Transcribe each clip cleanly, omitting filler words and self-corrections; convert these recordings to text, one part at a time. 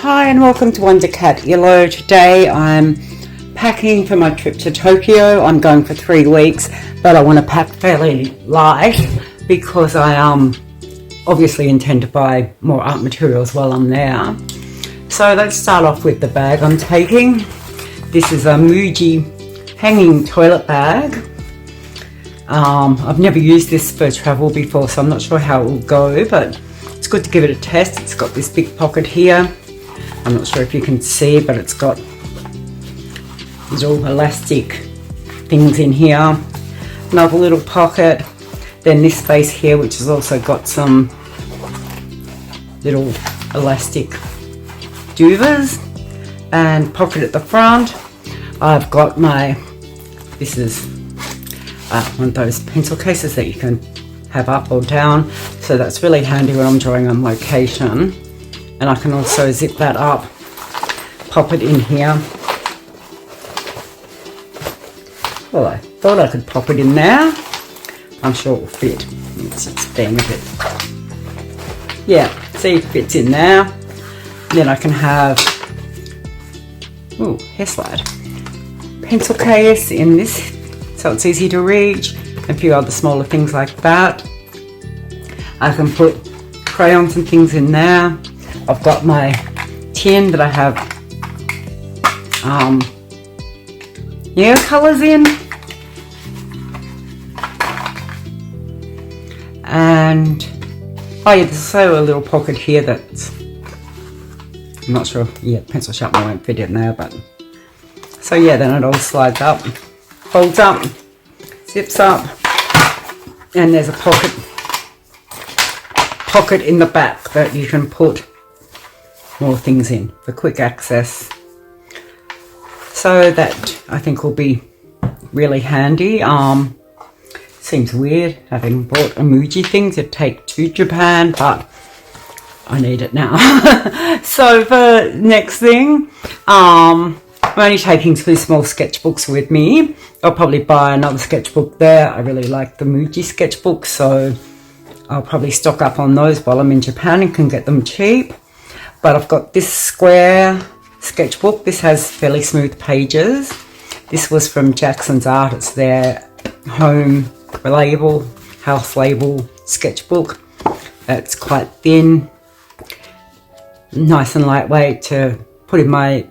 Hi and welcome to Wondercat Yellow. Today I'm packing for my trip to Tokyo. I'm going for 3 weeks, but I want to pack fairly light because I obviously intend to buy more art materials while I'm there. So let's start off with the bag I'm taking. This is a Muji hanging toilet bag. I've never used this for travel before, so I'm not sure how it will go, but it's good to give it a test. It's got this big pocket here. I'm not sure if you can see, but it's got little elastic things in here. Another little pocket. Then this space here, which has also got some little elastic duvers, and pocket at the front. I've got this is one of those pencil cases that you can have up or down, so that's really handy when I'm drawing on location. And I can also zip that up, pop it in here. Well, I thought I could pop it in there. I'm sure it will fit. It's just being a bit, yeah, see, it fits in there. Then I can have, hair slide, pencil case in this, so it's easy to reach. A few other smaller things like that. I can put crayons and things in there. I've got my tin that I have Neocolors in, and there's also a little pocket here that's, I'm not sure, pencil sharpener won't fit in there, but so then it all slides up, folds up, zips up, and there's a pocket in the back that you can put more things in for quick access. So that I think will be really handy. Seems weird having bought a Muji thing to take to Japan, but I need it now. So for next thing, I'm only taking 2 small sketchbooks with me. I'll probably buy another sketchbook there. I really like the Muji sketchbook, so I'll probably stock up on those while I'm in Japan and can get them cheap. But I've got this square sketchbook. This has fairly smooth pages. This was from Jackson's Art. It's their home label, house label sketchbook. It's quite thin, nice and lightweight to put in my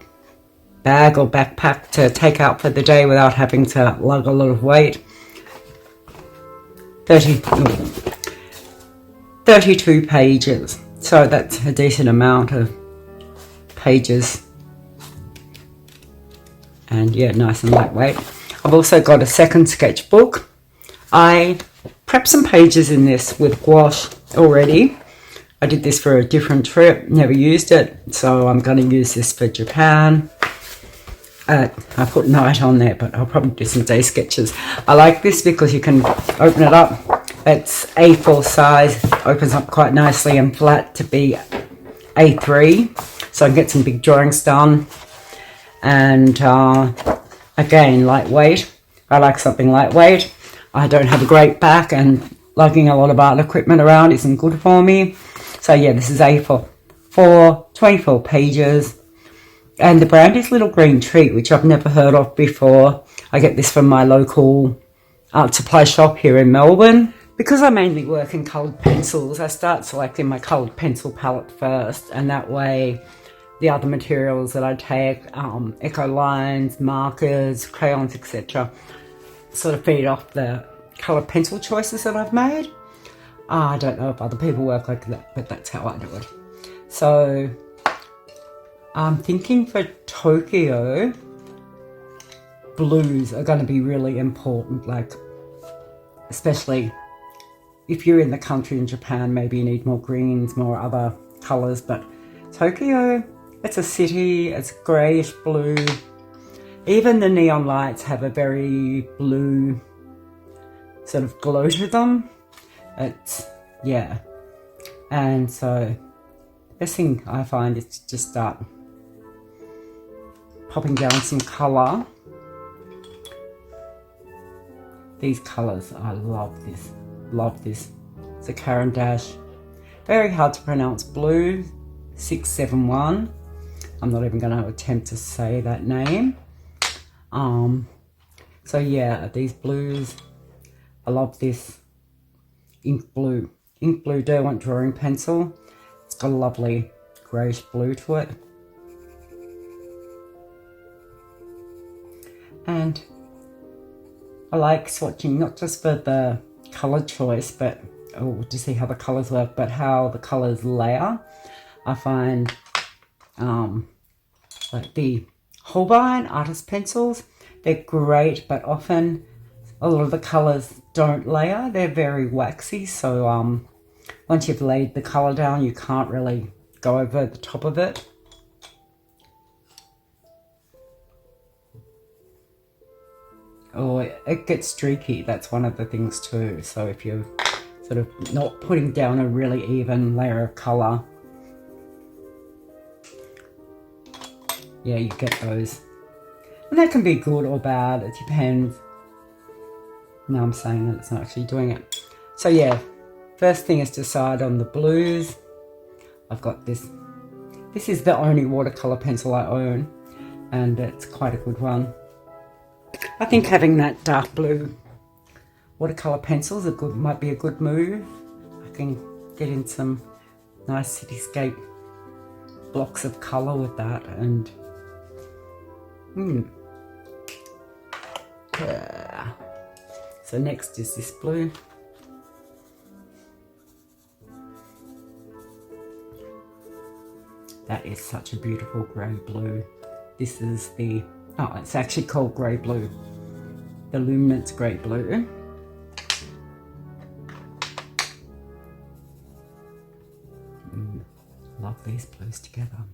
bag or backpack to take out for the day without having to lug a lot of weight. 32 pages, so that's a decent amount of pages, and nice and lightweight. I've also got a second sketchbook. I prepped some pages in this with gouache already. I did this for a different trip, never used it, so I'm going to use this for Japan. I put night on there, but I'll probably do some day sketches. I like this because you can open it up. It's A4 size, opens up quite nicely and flat to be A3, so I can get some big drawings done. And again, lightweight. I like something lightweight. I don't have a great back, and lugging a lot of art equipment around isn't good for me. So this is A4 for 24 pages. And the brand is Little Green Treat, which I've never heard of before. I get this from my local art supply shop here in Melbourne. Because I mainly work in coloured pencils, I start selecting my coloured pencil palette first, and that way the other materials that I take, echo lines, markers, crayons, etc., sort of feed off the coloured pencil choices that I've made. I don't know if other people work like that, but that's how I do it. So I'm thinking for Tokyo, blues are going to be really important, especially if you're in the country in Japan, maybe you need more greens, more other colours, but Tokyo, it's a city, it's greyish blue. Even the neon lights have a very blue sort of glow to them. And so the best thing I find is to just start popping down some colour. These colours, I love this. It's a Caran dash, very hard to pronounce, blue 671. I'm not even going to attempt to say that name. So yeah, these blues, I love this ink blue Derwent drawing pencil. It's got a lovely greyish blue to it. And I like swatching not just for the colour choice, but to see how the colours work, but how the colours layer. I find like the Holbein artist pencils, they're great, but often a lot of the colours don't layer. They're very waxy, so once you've laid the colour down, you can't really go over the top of it. Oh, it gets streaky. That's one of the things too. So if you're sort of not putting down a really even layer of colour, yeah, you get those. And that can be good or bad. It depends. Now I'm saying that it's not actually doing it. So yeah, first thing is decide on the blues. I've got this. This is the only watercolour pencil I own, and it's quite a good one. I think having that dark blue watercolour pencil is might be a good move. I can get in some nice cityscape blocks of colour with that, and yeah. So next is this blue. That is such a beautiful grey blue. This is the, oh, it's actually called grey blue. The Luminance grey blue. Love these blues together.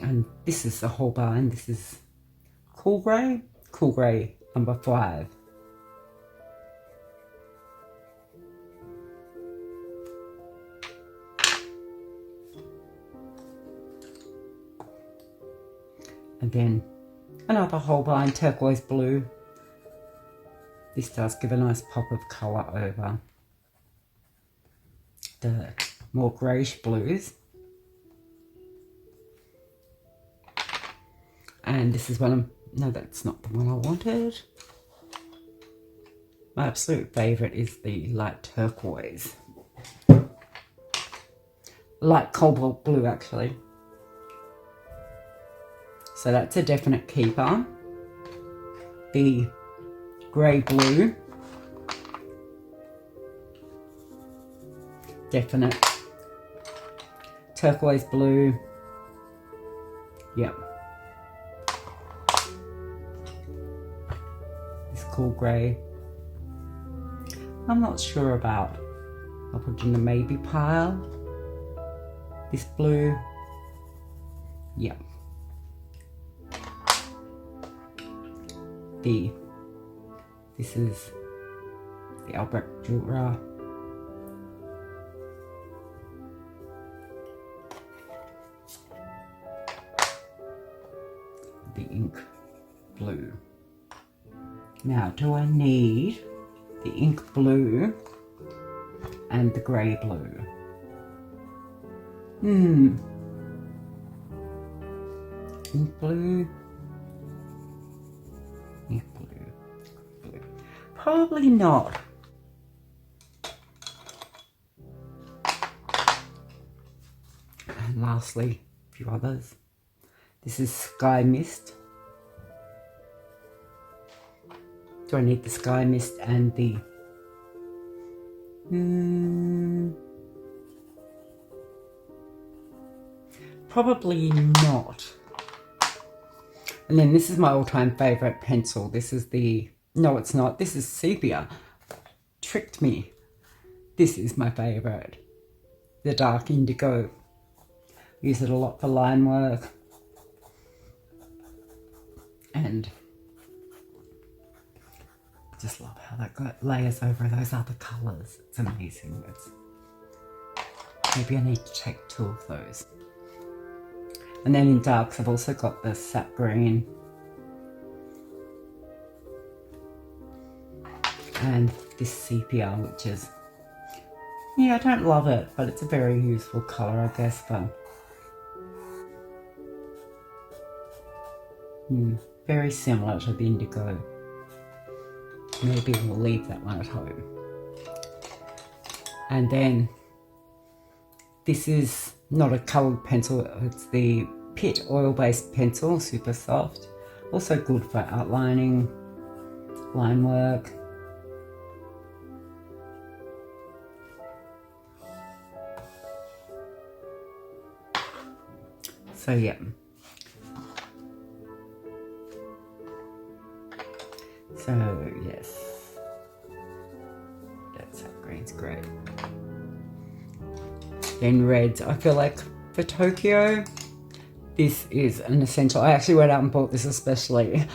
And this is the Holbein. This is Cool Grey number 5. And then another Holbein turquoise blue. This does give a nice pop of colour over the more greyish blues. And this is one of, no, that's not the one I wanted. My absolute favourite is the light turquoise. Light cobalt blue, actually. So that's a definite keeper. The grey blue. Definite. Turquoise blue. Yep. This cool grey. I'm not sure about. I'll put it in the maybe pile. This blue. Yep. This is the Albrecht Dürer. The ink blue. Now, do I need the ink blue and the grey blue? Ink blue. Ink blue. Probably not. And lastly, a few others. This is Sky Mist. Do I need the Sky Mist and the... Probably not. And then this is my all-time favourite pencil. This is the... No, it's not. This is Sepia. Tricked me. This is my favourite. The dark indigo. Use it a lot for line work. And I just love how that layers over those other colours. It's amazing. Maybe I need to take 2 of those. And then in darks, I've also got the sap green. And this sepia, which is, yeah, I don't love it, but it's a very useful colour, I guess, for Very similar to the indigo. Maybe we'll leave that one at home. And then this is not a coloured pencil, it's the Pitt oil-based pencil, super soft. Also good for outlining, line work. So yeah. So yes, that's how green's great. Then reds, I feel like for Tokyo, this is an essential. I actually went out and bought this especially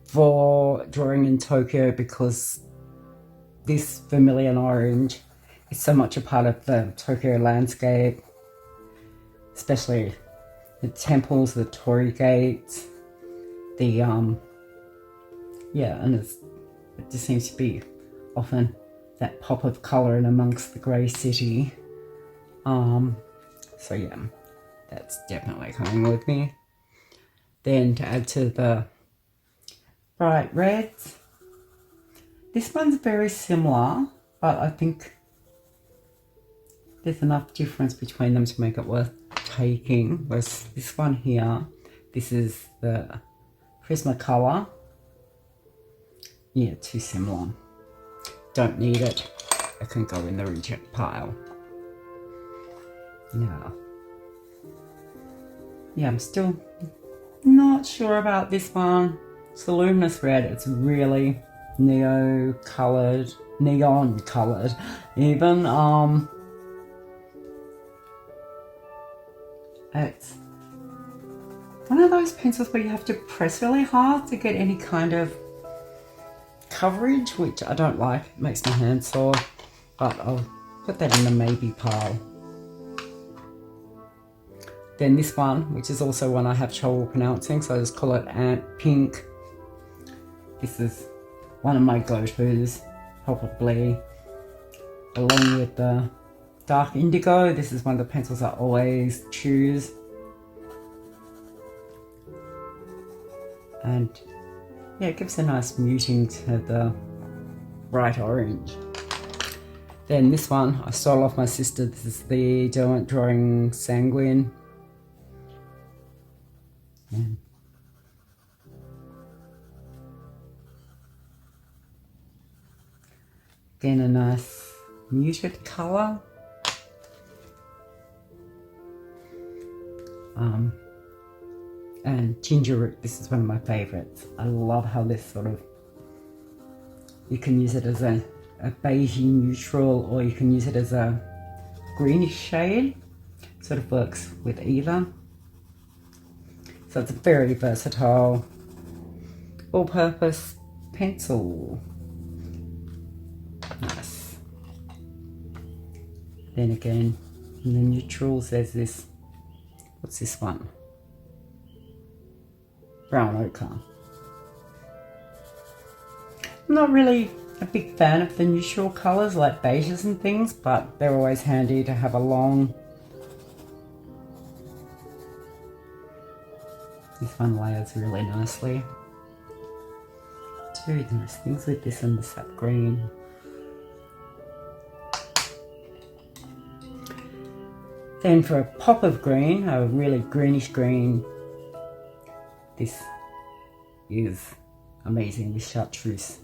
for drawing in Tokyo because this vermilion orange is so much a part of the Tokyo landscape, especially the temples, the torii gates, the yeah, and it just seems to be often that pop of colour in amongst the grey city. So yeah, that's definitely coming with me. Then to add to the bright reds, this one's very similar, but I think there's enough difference between them to make it worth taking. Whereas this one here, this is the Prismacolor. Yeah, too similar. Don't need it. It can go in the reject pile. Yeah, I'm still not sure about this one. It's the Luminous Red. It's really neon coloured even. It's one of those pencils where you have to press really hard to get any kind of coverage, which I don't like. It makes my hands sore, but I'll put that in the maybe pile. Then this one, which is also one I have trouble pronouncing, so I just call it Ant Pink. This is one of my go-tos, probably, along with the dark indigo. This is one of the pencils I always choose. And yeah, it gives a nice muting to the bright orange. Then this one, I stole off my sister. This is the Derwent Drawing Sanguine. And again, a nice muted colour. And Ginger Root, this is one of my favourites. I love how this sort of, you can use it as a beigey neutral, or you can use it as a greenish shade. Sort of works with either. So it's a very versatile, all-purpose pencil. Nice. Then again, in the neutrals, there's this, what's this one? Brown ochre. I'm not really a big fan of the neutral colours like beiges and things, but they're always handy to have along. This one layers really nicely. Two nice things with this and the sap green. Then for a pop of green, a really greenish green, this is amazing with chartreuse.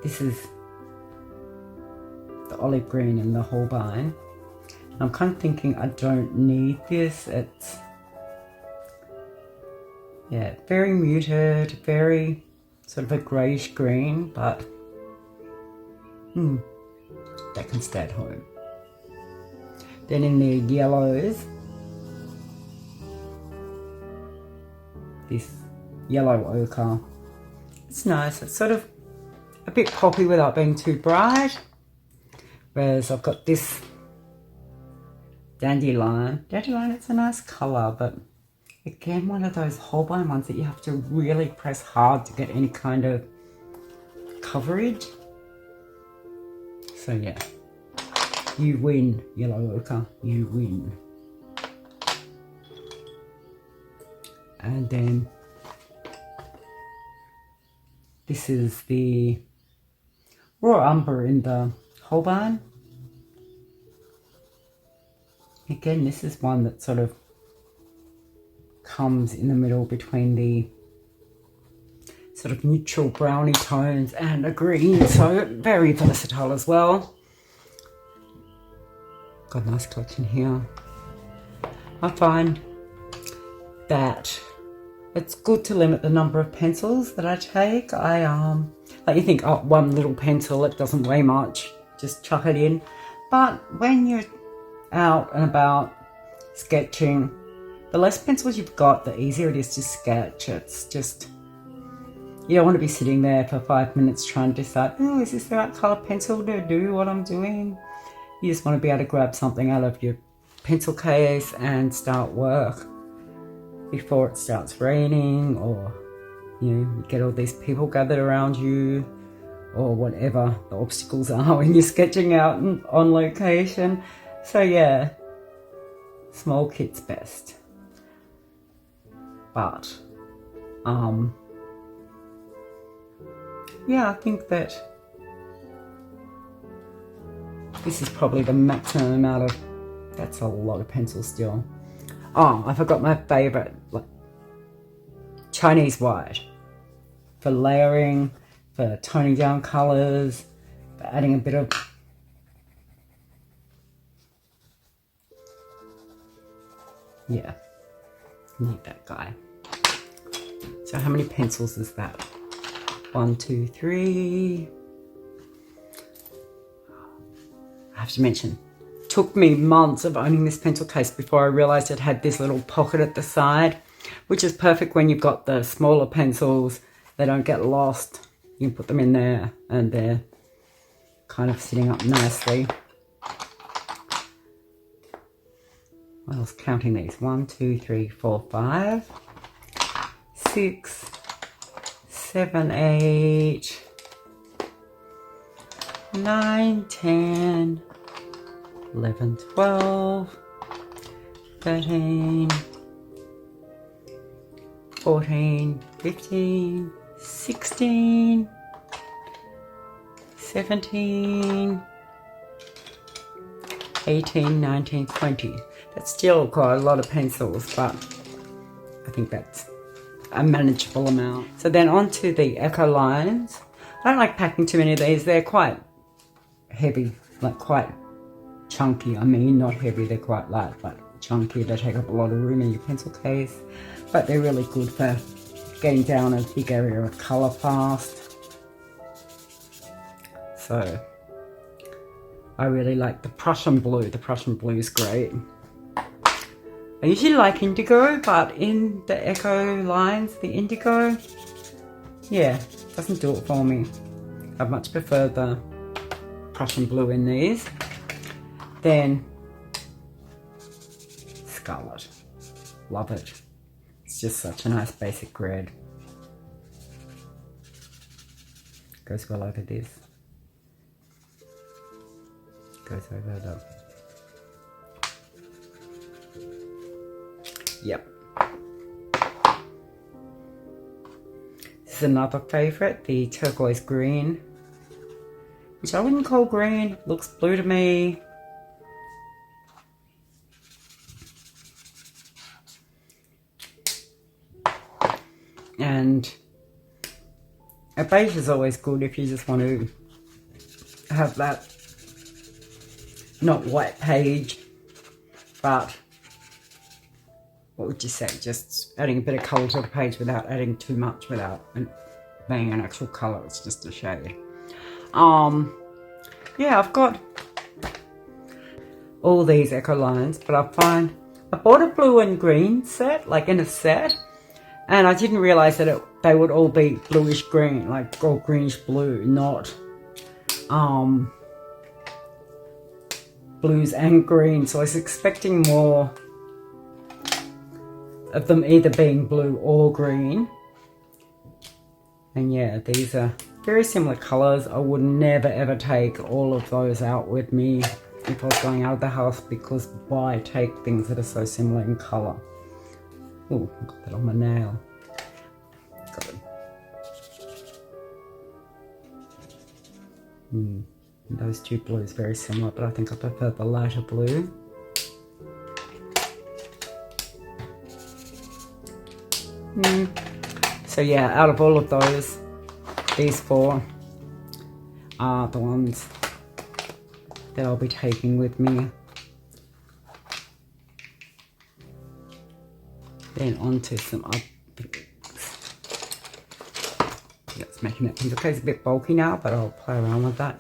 This is the olive green in the Holbein. I'm kind of thinking I don't need this. It's, yeah, very muted, very sort of a greyish green, but that can stay at home. Then in the yellows, this yellow ochre. It's nice. It's sort of a bit poppy without being too bright. Whereas I've got this dandelion. Dandelion, it's a nice colour, but again, one of those Holbein ones that you have to really press hard to get any kind of coverage. So yeah, you win, yellow ochre, you win. And then this is the raw umber in the Holbein. Again, this is one that sort of comes in the middle between the sort of neutral browny tones and a green, so very versatile as well. Got a nice collection here. I find that it's good to limit the number of pencils that I take. Like you think, oh, one little pencil, it doesn't weigh much, just chuck it in. But when you're out and about sketching, the less pencils you've got, the easier it is to sketch. It's just, you don't want to be sitting there for 5 minutes trying to decide, oh, is this the right colour pencil to do what I'm doing? You just want to be able to grab something out of your pencil case and start work before it starts raining, or you get all these people gathered around you, or whatever the obstacles are when you're sketching out on location. So yeah, small kit's best. But yeah, I think that this is probably the maximum amount of, that's a lot of pencil still. Oh, I forgot my favourite, like Chinese white, for layering, for toning down colours, for adding a bit of, yeah, need that guy. So how many pencils is that? 1, 2, 3. I have to mention, took me months of owning this pencil case before I realised it had this little pocket at the side, which is perfect when you've got the smaller pencils. They don't get lost. You can put them in there and they're kind of sitting up nicely. I was counting these. 1, 2, 3, 4, 5, 6, 7, 8, 9, 10, 11, 12, 13, 14, 15, 16, 17, 18, 19, 20. That's still quite a lot of pencils, but I think that's a manageable amount. So then on to the Echo lines. I don't like packing too many of these. They're quite heavy, like quite chunky. I mean, not heavy, they're quite light, but chunky. They take up a lot of room in your pencil case, but they're really good for getting down a big area of colour fast. So I really like the Prussian blue. The Prussian blue is great. I usually like indigo, but in the Echo lines, the indigo, yeah, doesn't do it for me. I much prefer the Prussian blue in these. Then Scarlet, love it. It's just such a nice basic red. Goes well over this. Goes over the, yep. This is another favourite, the turquoise green, which I wouldn't call green, looks blue to me. And a beige is always good if you just want to have that, not white page, but what would you say, just adding a bit of colour to the page without adding too much, without being an actual colour, it's just a shade. Yeah, I've got all these Echo lines, but I bought a blue and green set, like in a set, and I didn't realise that they would all be bluish green, like or greenish blue, not blues and green. So I was expecting more of them either being blue or green. And yeah, these are very similar colours. I would never ever take all of those out with me if I was going out of the house, because why take things that are so similar in colour? Oh, I got that on my nail. Got it. Those two blues very similar, but I think I prefer the lighter blue. So yeah, out of all of those, these four are the ones that I'll be taking with me. Then onto some other things. Yeah, it's making that pencil case a bit bulky now, but I'll play around with that.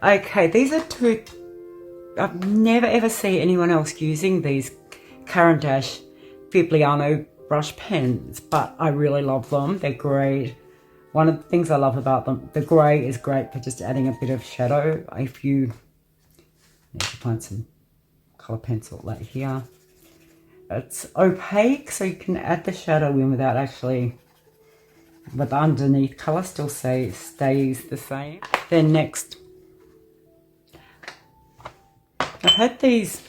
Okay, these are two, I've never ever seen anyone else using these Caran Fibliano brush pens, but I really love them. They're great. One of the things I love about them, the grey is great for just adding a bit of shadow. If you need to find some colour pencil like here. It's opaque, so you can add the shadow in without actually, but the underneath colour still stays the same. Then next, I've had these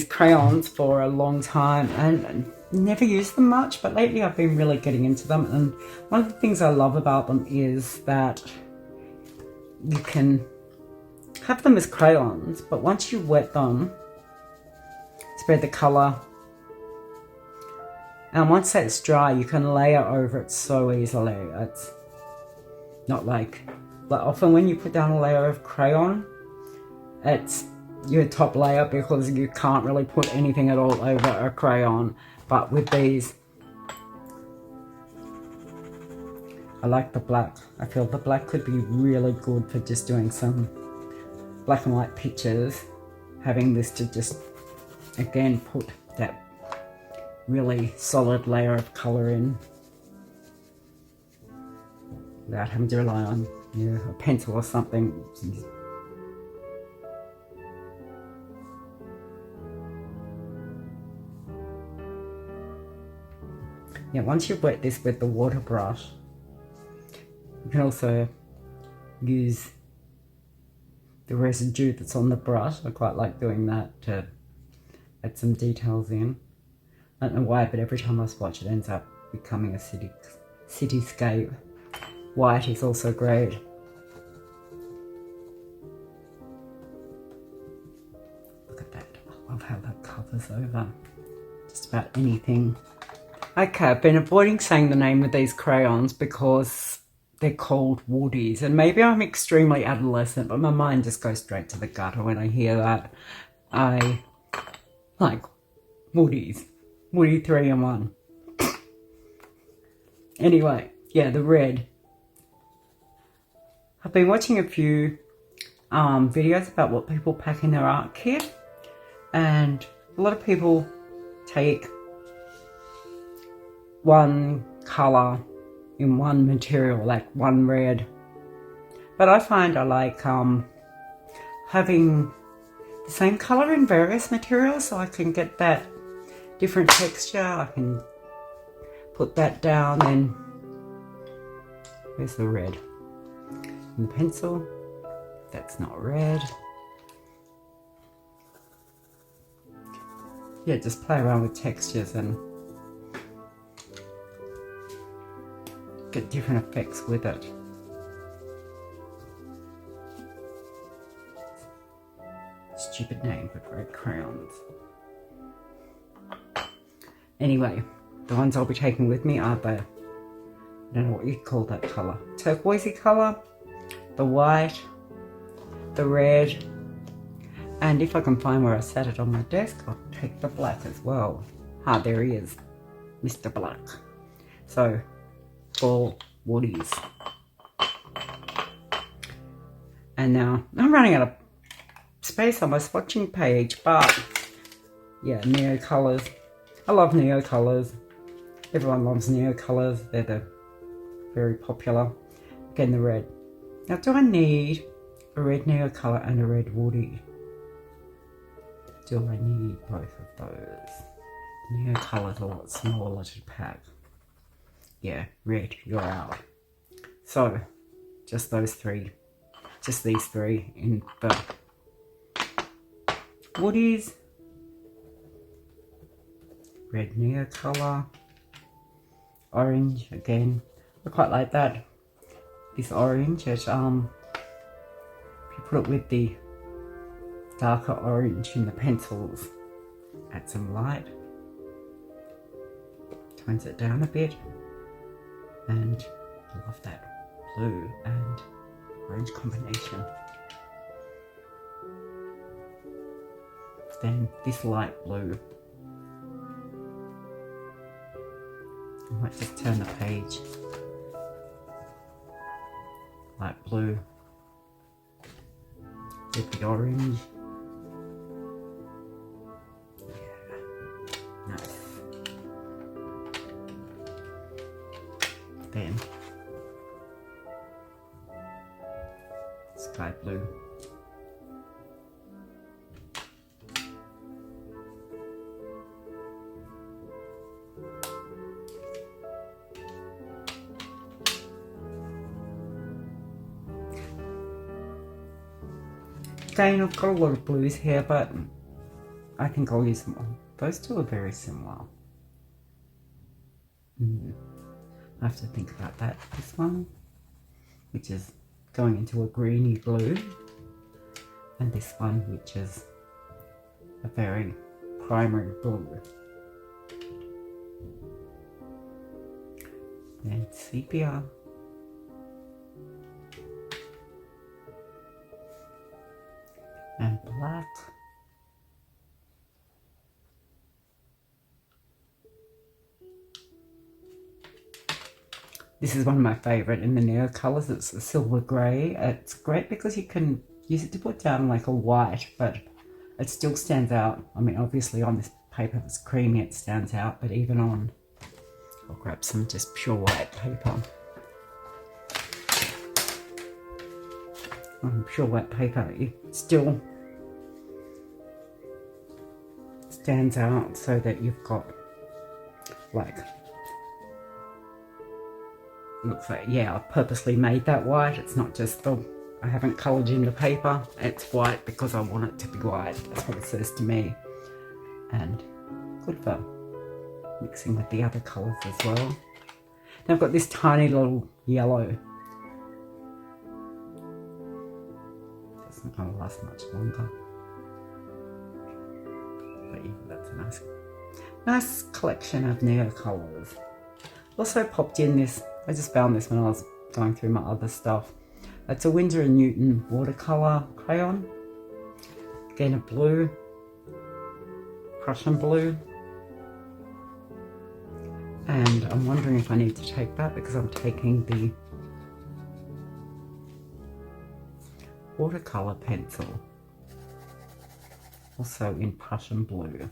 crayons for a long time and never used them much, but lately I've been really getting into them, and one of the things I love about them is that you can have them as crayons, but once you wet them, spread the colour, and once that's dry you can layer over it so easily. It's not like often when you put down a layer of crayon, it's your top layer because you can't really put anything at all over a crayon. But with these, I like the black. I feel the black could be really good for just doing some black and white pictures. Having this to just, again, put that really solid layer of colour in without having to rely on a pencil or something. Yeah, once you've wet this with the water brush, you can also use the residue that's on the brush. I quite like doing that to add some details in. I don't know why, but every time I swatch it ends up becoming a cityscape. White is also great. Look at that. I love how that covers over just about anything. Okay, I've been avoiding saying the name of these crayons because they're called Woodies, and maybe I'm extremely adolescent, but my mind just goes straight to the gutter when I hear that. I like Woodies. Woody 3-in-1. Anyway, yeah, the red. I've been watching a few videos about what people pack in their art kit, and a lot of people take one colour in one material, like one red. But I find I like having the same colour in various materials so I can get that different texture. I can put that down, and where's the red? And the pencil, that's not red. Yeah, just play around with textures and get different effects with it. Stupid name for red crayons. Anyway, the ones I'll be taking with me are the, I don't know what you call that colour, turquoisey colour, the white, the red, and if I can find where I set it on my desk, I'll take the black as well. Ah, there he is, Mr. Black. So, 4 Woodies. And now, I'm running out of space on my swatching page, but yeah, Neocolors. I love Neocolors. Everyone loves Neocolors. They're very popular. Again, the red. Now, do I need a red Neocolor and a red Woody? Do I need both of those? Neocolors are a lot smaller to pack. Yeah, red, you're out. So, just those three. Just these three in the Woodies. red Neocolor, orange again. I quite like that. This orange, if you put it with the darker orange in the pencils, add some light, tones it down a bit, and I love that blue and orange combination. Then this light blue, I might just turn the page, light blue with the orange. Yeah, nice. Then sky blue. Again, I've got a lot of blues here, but I think I'll use them all. Those two are very similar. I have to think about that. This one, which is going into a greeny blue, and this one, which is a very primary blue. Then sepia. And black. This is one of my favourite in the Neocolors. It's a silver grey. It's great because you can use it to put down like a white, but it still stands out. I mean, obviously on this paper that's creamy it stands out, but even on, I'll grab some just pure white paper. On pure white paper, it still stands out so that you've got like, looks like, yeah, I've purposely made that white. It's not just I haven't coloured in the paper. It's white because I want it to be white. That's what it says to me. And good for mixing with the other colours as well. Now I've got this tiny little yellow. It's not going to last much longer. But yeah, that's a nice collection of Neocolors. Also popped in this, I just found this when I was going through my other stuff. It's a Winsor & Newton watercolour crayon. Again, a blue, Prussian blue. And I'm wondering if I need to take that because I'm taking the watercolour pencil. Also in Prussian blue.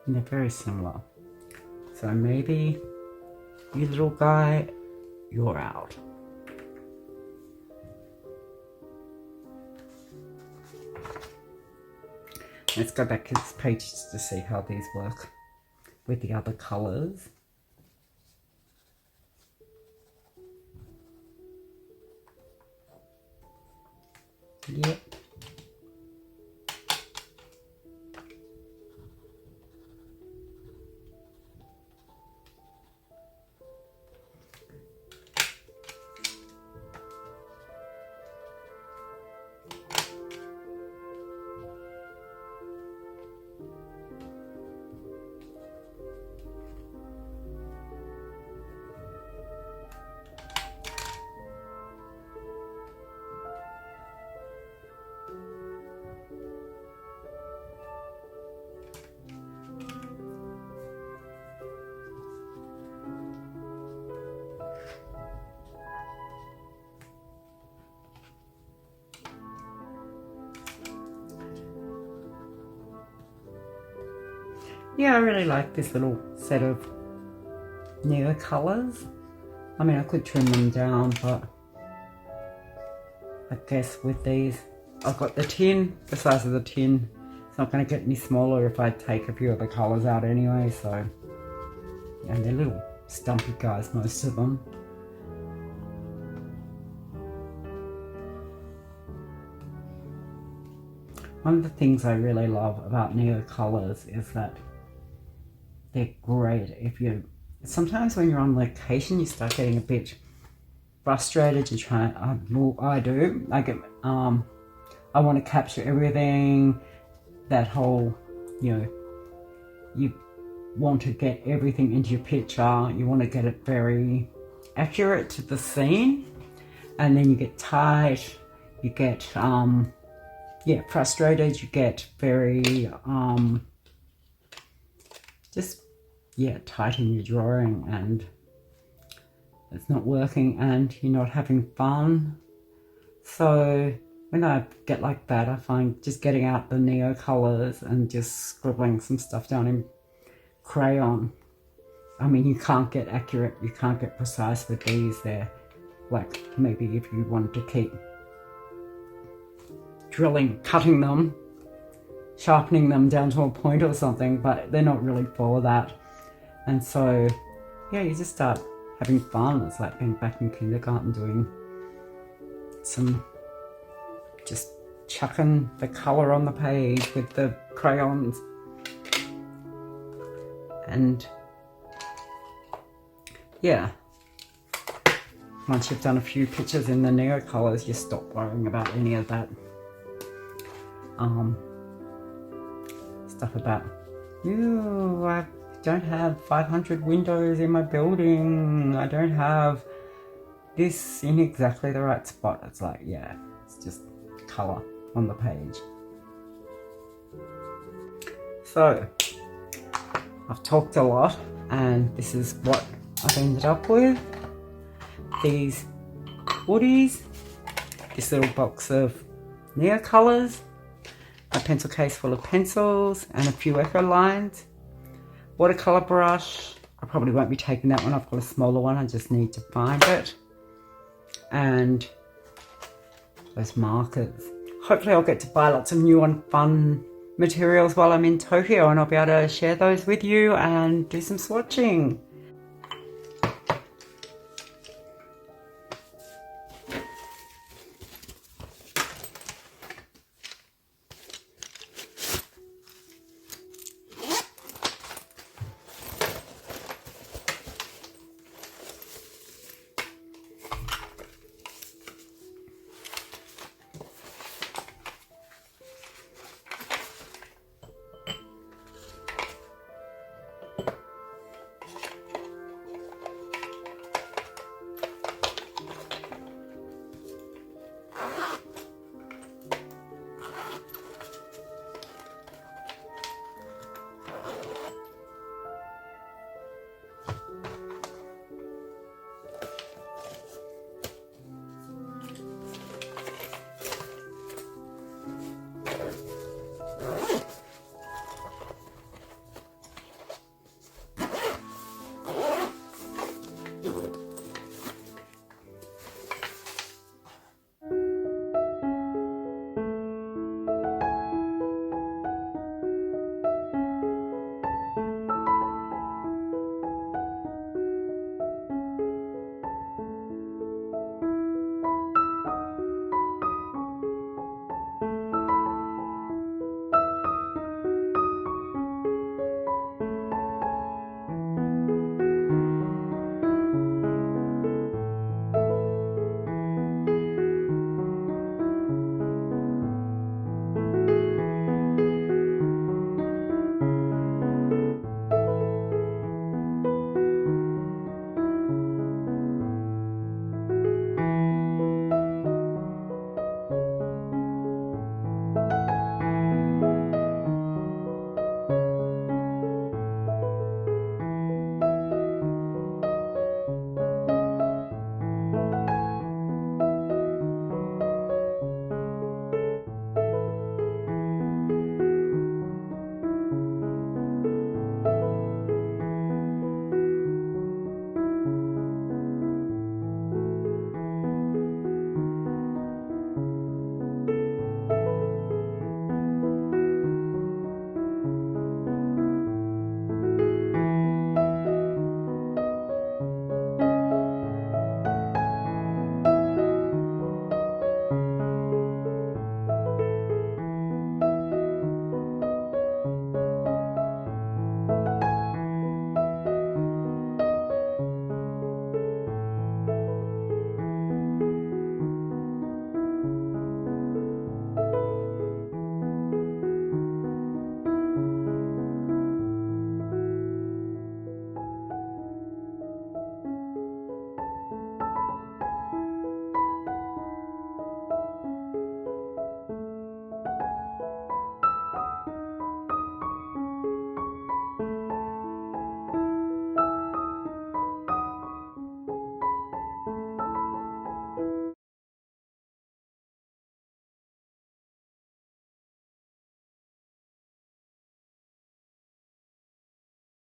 And they're very similar. So maybe, you little guy, you're out. Let's go back to this page just to see how these work with the other colours. Yep. Yeah, I really like this little set of Neocolors. I mean, I could trim them down, but I guess with these, I've got the tin, the size of the tin. It's not going to get any smaller if I take a few of the colours out anyway, so. Yeah, they're little stumpy guys, most of them. one of the things I really love about Neocolors is that they're great if you, sometimes when you're on location you start getting a bit frustrated. You try, well, I do, I get, I want to capture everything, that whole, you know, you want to get everything into your picture, you want to get it very accurate to the scene, and then you get tight, you get yeah, frustrated, you get very just, yeah, tight in your drawing, and it's not working and you're not having fun. So when I get like that, I find just getting out the Neocolors and just scribbling some stuff down in crayon. I mean, you can't get accurate, you can't get precise with these. They're like, maybe if you wanted to keep drilling, cutting them, sharpening them down to a point or something, but they're not really for that. And so, yeah, you just start having fun. It's like being back in kindergarten doing some, just chucking the colour on the page with the crayons. And yeah, once you've done a few pictures in the Neocolors, you stop worrying about any of that stuff about, ew, I don't have 500 windows in my building, I don't have this in exactly the right spot. It's like, yeah, it's just colour on the page. So I've talked a lot, and this is what I've ended up with. These woodies, this little box of Neocolors, a pencil case full of pencils and a few echo lines, watercolour brush. I probably won't be taking that one, I've got a smaller one, I just need to find it, and those markers. Hopefully I'll get to buy lots of new and fun materials while I'm in Tokyo, and I'll be able to share those with you and do some swatching.